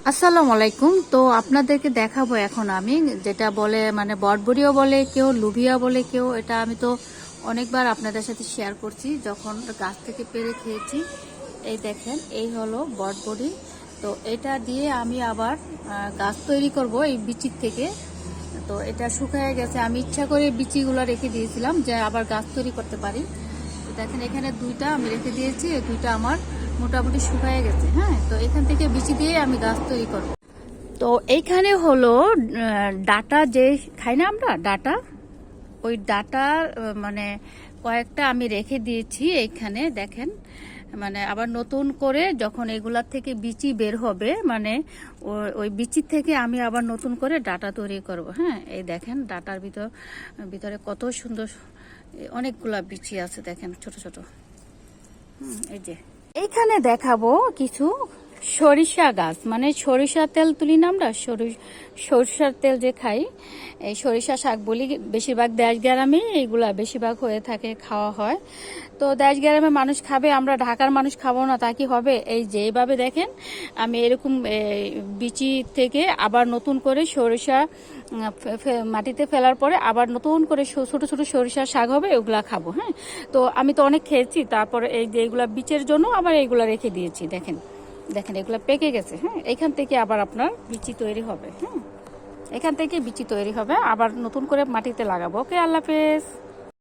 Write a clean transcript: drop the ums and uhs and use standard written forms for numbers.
আসসালামু আলাইকুম। তো আপনাদেরকে দেখাবো এখন আমি যেটা বলে মানে বটবড়িও বলে কেউ, লুবিয়া বলে কেউ। এটা আমি তো অনেকবার আপনাদের সাথে শেয়ার করছি যখন গাছ থেকে পেড়ে খেয়েছি। এই দেখেন, এই হলো বটবড়ি। তো এটা দিয়ে আমি আবার গাছ তৈরি করব এই বিচির থেকে। তো এটা শুকায় গেছে, আমি ইচ্ছা করে বিচিগুলো রেখে দিয়েছিলাম যে আবার গাছ তৈরি করতে পারি। তো দেখেন, এখানে দুইটা আমি রেখে দিয়েছি, এই দুইটা আমার মোটামুটি শুকায় গেছে। হ্যাঁ, তো এখান থেকে বিচি দিয়ে আমি গাছ তৈরি করব। তো এইখানে হলো ডাটা যে খাই না আমরা, ডাটা, ওই ডাটার মানে কয়েকটা আমি রেখে দিয়েছি এইখানে। দেখেন, মানে আবার নতুন করে যখন এগুলার থেকে বিচি বের হবে, মানে ওই বিচির থেকে আমি আবার নতুন করে ডাটা তৈরি করব। হ্যাঁ, এই দেখেন ডাটার ভিতরে কত সুন্দর অনেকগুলা বিচি আছে, দেখেন ছোট ছোট। এই যে এইখানে দেখাবো কিছু সরিষা গাছ, মানে সরিষা তেল তুলি না আমরা, সরিষার তেল যে খাই, এই সরিষা শাক বলি। বেশিরভাগ দেশ গ্রামে এইগুলা বেশিরভাগ হয়ে থাকে, খাওয়া হয়। তো দেশ গ্রামে মানুষ খাবে, আমরা ঢাকার মানুষ খাবো না, তা কি হবে? এই যে এইভাবে দেখেন, আমি এরকম বিচি থেকে আবার নতুন করে সরিষা মাটিতে ফেলার পরে আবার নতুন করে ছোট ছোট সরিষা শাক হবে, ওগুলা খাবো। হ্যাঁ, তো আমি তো অনেক খেয়েছি। তারপরে এই যে এইগুলা বীজের জন্য আবার এইগুলা রেখে দিয়েছি। দেখেন দেখেন, এগুলা পেকে গেছে। হ্যাঁ, এখান থেকে আবার আপনার বিচি তৈরি হবে। হ্যাঁ, এখান থেকে বিচি তৈরি হবে, আবার নতুন করে মাটিতে লাগাবো। ওকে, আল্লাহ হাফেজ।